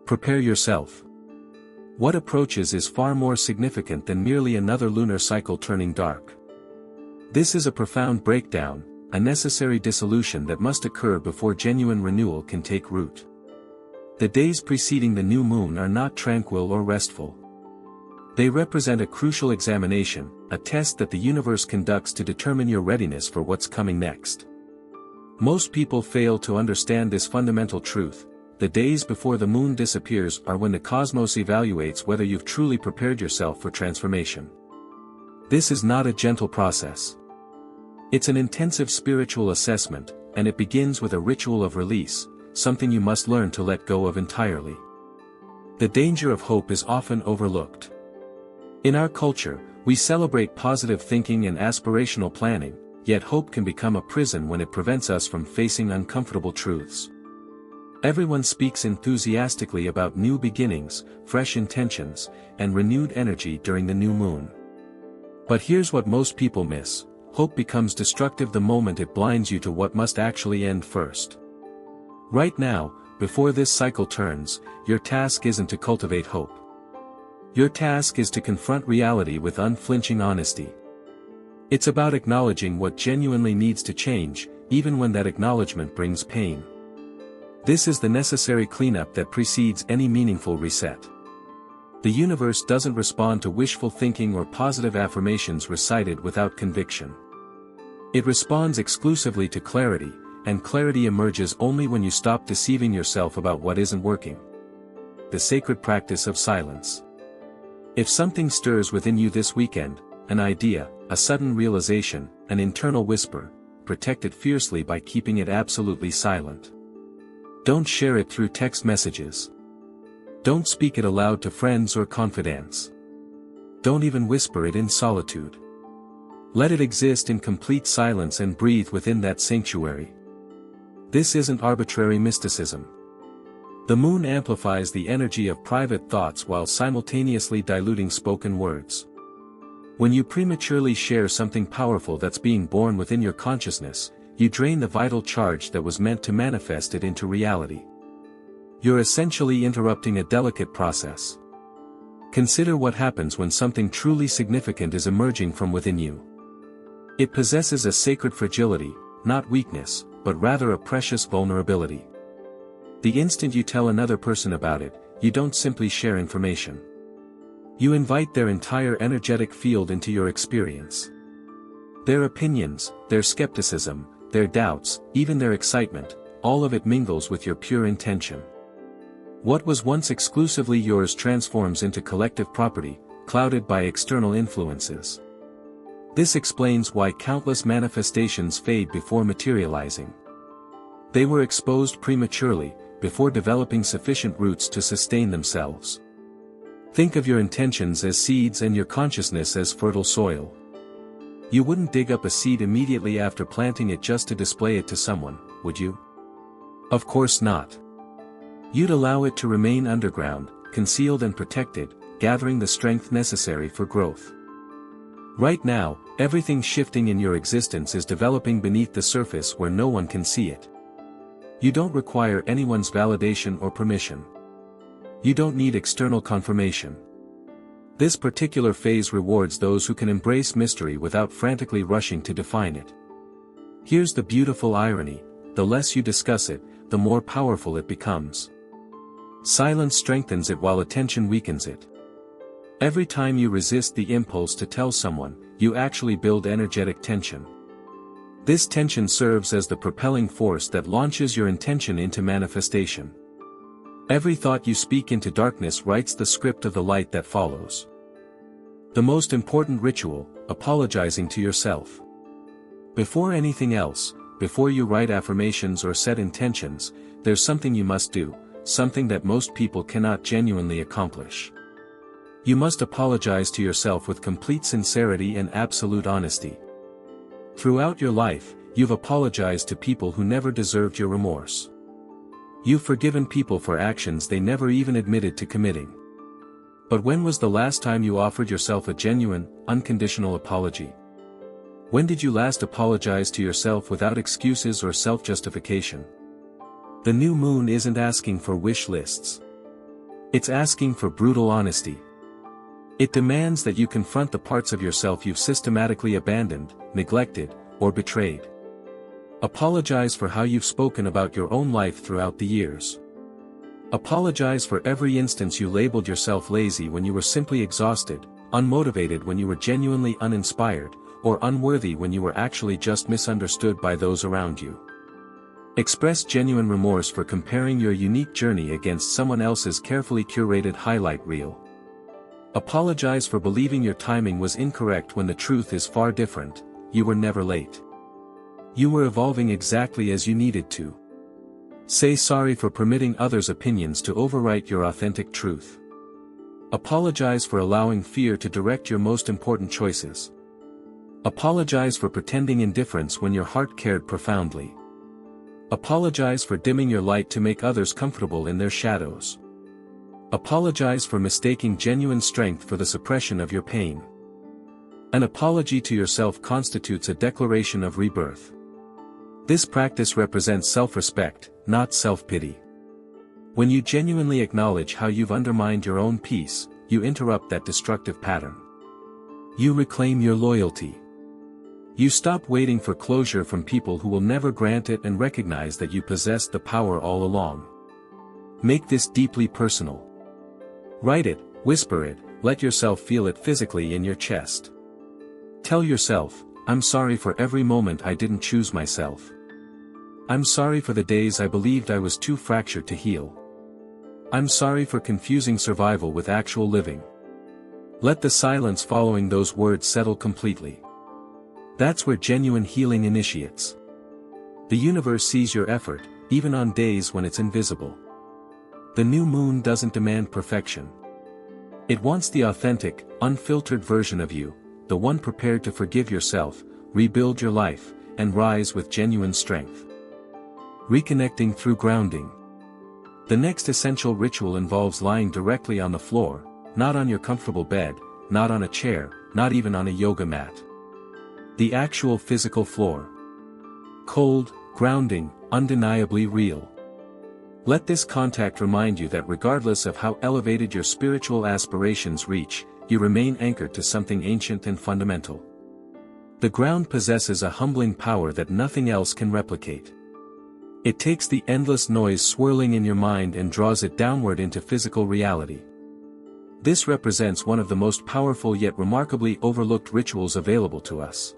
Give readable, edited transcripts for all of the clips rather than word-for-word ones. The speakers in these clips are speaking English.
Prepare yourself. What approaches is far more significant than merely another lunar cycle turning dark. This is a profound breakdown, a necessary dissolution that must occur before genuine renewal can take root. The days preceding the new moon are not tranquil or restful. They represent a crucial examination, a test that the universe conducts to determine your readiness for what's coming next. Most people fail to understand this fundamental truth. The days before the moon disappears are when the cosmos evaluates whether you've truly prepared yourself for transformation. This is not a gentle process. It's an intensive spiritual assessment, and it begins with a ritual of release, something you must learn to let go of entirely. The danger of hope is often overlooked. In our culture, we celebrate positive thinking and aspirational planning, yet hope can become a prison when it prevents us from facing uncomfortable truths. Everyone speaks enthusiastically about new beginnings, fresh intentions, and renewed energy during the new moon. But here's what most people miss: hope becomes destructive the moment it blinds you to what must actually end first. Right now, before this cycle turns, your task isn't to cultivate hope. Your task is to confront reality with unflinching honesty. It's about acknowledging what genuinely needs to change, even when that acknowledgement brings pain. This is the necessary cleanup that precedes any meaningful reset. The universe doesn't respond to wishful thinking or positive affirmations recited without conviction. It responds exclusively to clarity, and clarity emerges only when you stop deceiving yourself about what isn't working. The sacred practice of silence. If something stirs within you this weekend, an idea, a sudden realization, an internal whisper, protect it fiercely by keeping it absolutely silent. Don't share it through text messages. Don't speak it aloud to friends or confidants. Don't even whisper it in solitude. Let it exist in complete silence and breathe within that sanctuary. This isn't arbitrary mysticism. The moon amplifies the energy of private thoughts while simultaneously diluting spoken words. When you prematurely share something powerful that's being born within your consciousness, you drain the vital charge that was meant to manifest it into reality. You're essentially interrupting a delicate process. Consider what happens when something truly significant is emerging from within you. It possesses a sacred fragility, not weakness, but rather a precious vulnerability. The instant you tell another person about it, you don't simply share information. You invite their entire energetic field into your experience. Their opinions, their skepticism, their doubts, even their excitement, all of it mingles with your pure intention. What was once exclusively yours transforms into collective property, clouded by external influences. This explains why countless manifestations fade before materializing. They were exposed prematurely, before developing sufficient roots to sustain themselves. Think of your intentions as seeds and your consciousness as fertile soil. You wouldn't dig up a seed immediately after planting it just to display it to someone, would you? Of course not. You'd allow it to remain underground, concealed and protected, gathering the strength necessary for growth. Right now, everything shifting in your existence is developing beneath the surface where no one can see it. You don't require anyone's validation or permission. You don't need external confirmation. This particular phase rewards those who can embrace mystery without frantically rushing to define it. Here's the beautiful irony: the less you discuss it, the more powerful it becomes. Silence strengthens it while attention weakens it. Every time you resist the impulse to tell someone, you actually build energetic tension. This tension serves as the propelling force that launches your intention into manifestation. Every thought you speak into darkness writes the script of the light that follows. The most important ritual: apologizing to yourself. Before anything else, before you write affirmations or set intentions, there's something you must do, something that most people cannot genuinely accomplish. You must apologize to yourself with complete sincerity and absolute honesty. Throughout your life, you've apologized to people who never deserved your remorse. You've forgiven people for actions they never even admitted to committing. But when was the last time you offered yourself a genuine, unconditional apology? When did you last apologize to yourself without excuses or self-justification? The new moon isn't asking for wish lists. It's asking for brutal honesty. It demands that you confront the parts of yourself you've systematically abandoned, neglected, or betrayed. Apologize for how you've spoken about your own life throughout the years. Apologize for every instance you labeled yourself lazy when you were simply exhausted, unmotivated when you were genuinely uninspired, or unworthy when you were actually just misunderstood by those around you. Express genuine remorse for comparing your unique journey against someone else's carefully curated highlight reel. Apologize for believing your timing was incorrect when the truth is far different. You were never late. You were evolving exactly as you needed to. Say sorry for permitting others' opinions to overwrite your authentic truth. Apologize for allowing fear to direct your most important choices. Apologize for pretending indifference when your heart cared profoundly. Apologize for dimming your light to make others comfortable in their shadows. Apologize for mistaking genuine strength for the suppression of your pain. An apology to yourself constitutes a declaration of rebirth. This practice represents self-respect, not self-pity. When you genuinely acknowledge how you've undermined your own peace, you interrupt that destructive pattern. You reclaim your loyalty. You stop waiting for closure from people who will never grant it and recognize that you possessed the power all along. Make this deeply personal. Write it, whisper it, let yourself feel it physically in your chest. Tell yourself, I'm sorry for every moment I didn't choose myself. I'm sorry for the days I believed I was too fractured to heal. I'm sorry for confusing survival with actual living. Let the silence following those words settle completely. That's where genuine healing initiates. The universe sees your effort, even on days when it's invisible. The new moon doesn't demand perfection. It wants the authentic, unfiltered version of you, the one prepared to forgive yourself, rebuild your life, and rise with genuine strength. Reconnecting through grounding. The next essential ritual involves lying directly on the floor, not on your comfortable bed, not on a chair, not even on a yoga mat. The actual physical floor. Cold, grounding, undeniably real. Let this contact remind you that regardless of how elevated your spiritual aspirations reach, you remain anchored to something ancient and fundamental. The ground possesses a humbling power that nothing else can replicate. It takes the endless noise swirling in your mind and draws it downward into physical reality. This represents one of the most powerful yet remarkably overlooked rituals available to us.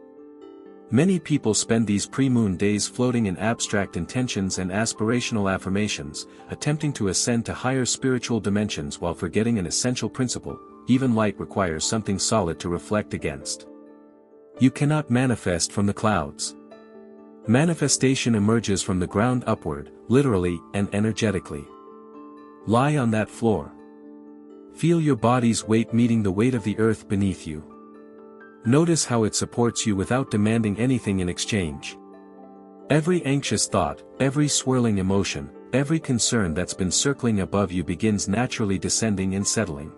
Many people spend these pre-moon days floating in abstract intentions and aspirational affirmations, attempting to ascend to higher spiritual dimensions while forgetting an essential principle: even light requires something solid to reflect against. You cannot manifest from the clouds. Manifestation emerges from the ground upward, literally and energetically. Lie on that floor. Feel your body's weight meeting the weight of the earth beneath you. Notice how it supports you without demanding anything in exchange. Every anxious thought, every swirling emotion, every concern that's been circling above you begins naturally descending and settling.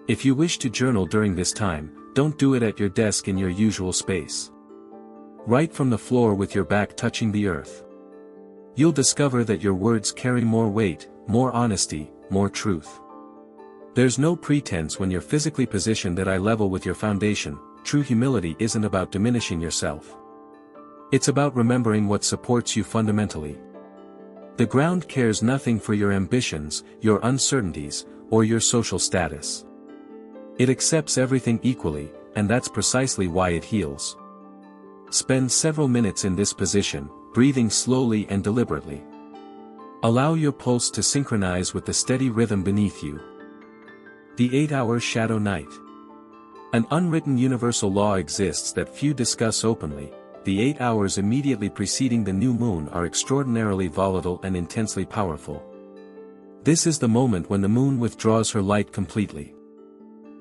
If you wish to journal during this time, don't do it at your desk in your usual space. Write from the floor with your back touching the earth. You'll discover that your words carry more weight, more honesty, more truth. There's no pretense when you're physically positioned at eye level with your foundation. True humility isn't about diminishing yourself. It's about remembering what supports you fundamentally. The ground cares nothing for your ambitions, your uncertainties, or your social status. It accepts everything equally, and that's precisely why it heals. Spend several minutes in this position, breathing slowly and deliberately. Allow your pulse to synchronize with the steady rhythm beneath you. The 8-hour shadow night. An unwritten universal law exists that few discuss openly. The 8 hours immediately preceding the new moon are extraordinarily volatile and intensely powerful. This is the moment when the moon withdraws her light completely.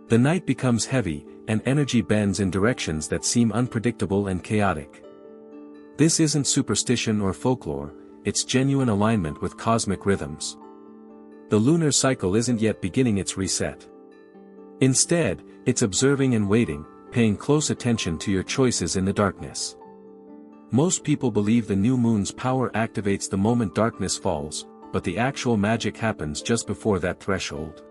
The night becomes heavy, and energy bends in directions that seem unpredictable and chaotic. This isn't superstition or folklore, it's genuine alignment with cosmic rhythms. The lunar cycle isn't yet beginning its reset. Instead, it's observing and waiting, paying close attention to your choices in the darkness. Most people believe the new moon's power activates the moment darkness falls, but the actual magic happens just before that threshold.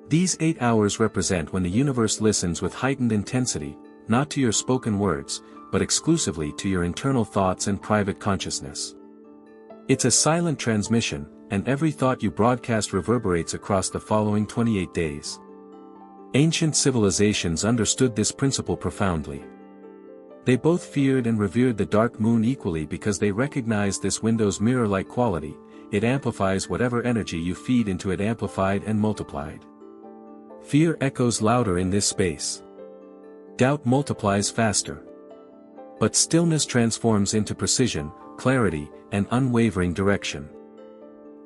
These 8 hours represent when the universe listens with heightened intensity, not to your spoken words, but exclusively to your internal thoughts and private consciousness. It's a silent transmission, and every thought you broadcast reverberates across the following 28 days. Ancient civilizations understood this principle profoundly. They both feared and revered the dark moon equally because they recognized this window's mirror-like quality. It amplifies whatever energy you feed into it, amplified and multiplied. Fear echoes louder in this space. Doubt multiplies faster. But stillness transforms into precision, clarity, and unwavering direction.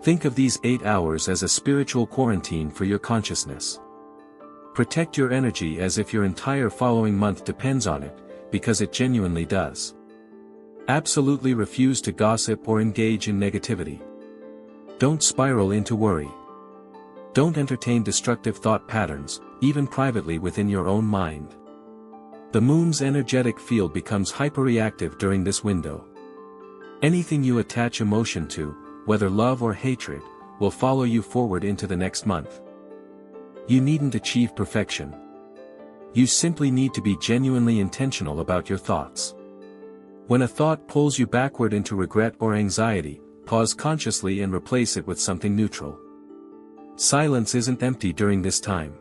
Think of these 8 hours as a spiritual quarantine for your consciousness. Protect your energy as if your entire following month depends on it, because it genuinely does. Absolutely refuse to gossip or engage in negativity. Don't spiral into worry. Don't entertain destructive thought patterns, even privately within your own mind. The moon's energetic field becomes hyperreactive during this window. Anything you attach emotion to, whether love or hatred, will follow you forward into the next month. You needn't achieve perfection. You simply need to be genuinely intentional about your thoughts. When a thought pulls you backward into regret or anxiety, pause consciously and replace it with something neutral. Silence isn't empty during this time.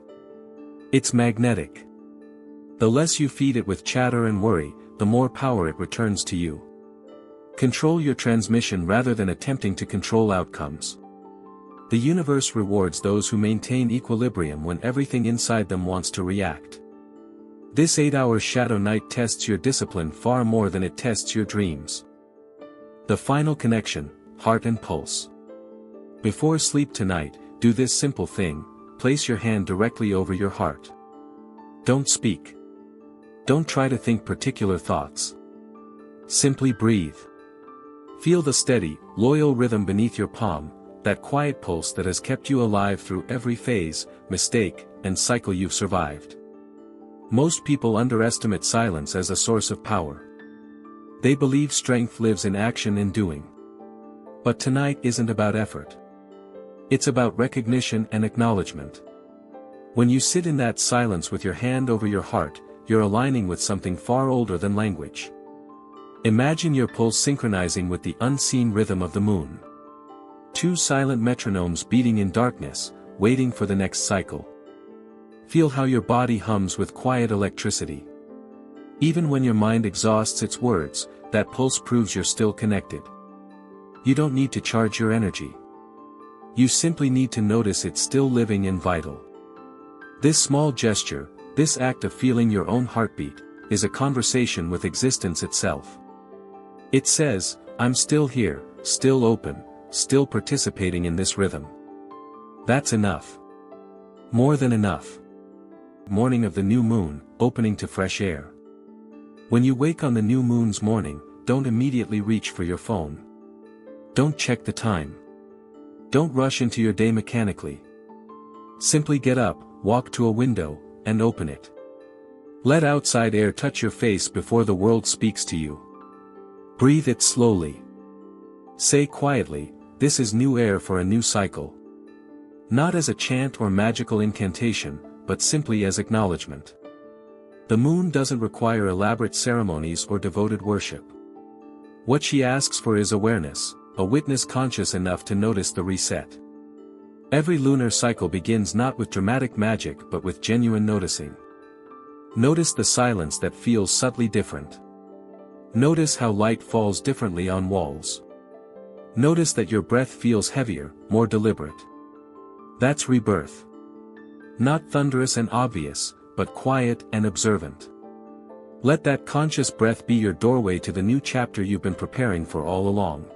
It's magnetic. The less you feed it with chatter and worry, the more power it returns to you. Control your transmission rather than attempting to control outcomes. The universe rewards those who maintain equilibrium when everything inside them wants to react. This 8-hour shadow night tests your discipline far more than it tests your dreams. The final connection, heart and pulse. Before sleep tonight, do this simple thing: place your hand directly over your heart. Don't speak. Don't try to think particular thoughts. Simply breathe. Feel the steady, loyal rhythm beneath your palm, that quiet pulse that has kept you alive through every phase, mistake, and cycle you've survived. Most people underestimate silence as a source of power. They believe strength lives in action and doing. But tonight isn't about effort. It's about recognition and acknowledgement. When you sit in that silence with your hand over your heart, you're aligning with something far older than language. Imagine your pulse synchronizing with the unseen rhythm of the moon. 2 silent metronomes beating in darkness, waiting for the next cycle. Feel how your body hums with quiet electricity. Even when your mind exhausts its words, that pulse proves you're still connected. You don't need to charge your energy. You simply need to notice it's still living and vital. This small gesture, this act of feeling your own heartbeat, is a conversation with existence itself. It says, I'm still here, still open, still participating in this rhythm. That's enough. More than enough. Morning of the new moon, opening to fresh air. When you wake on the new moon's morning, don't immediately reach for your phone. Don't check the time. Don't rush into your day mechanically. Simply get up, walk to a window, and open it. Let outside air touch your face before the world speaks to you. Breathe it slowly. Say quietly, this is new air for a new cycle. Not as a chant or magical incantation, but simply as acknowledgement. The moon doesn't require elaborate ceremonies or devoted worship. What she asks for is awareness, a witness conscious enough to notice the reset. Every lunar cycle begins not with dramatic magic but with genuine noticing. Notice the silence that feels subtly different. Notice how light falls differently on walls. Notice that your breath feels heavier, more deliberate. That's rebirth. Not thunderous and obvious, but quiet and observant. Let that conscious breath be your doorway to the new chapter you've been preparing for all along.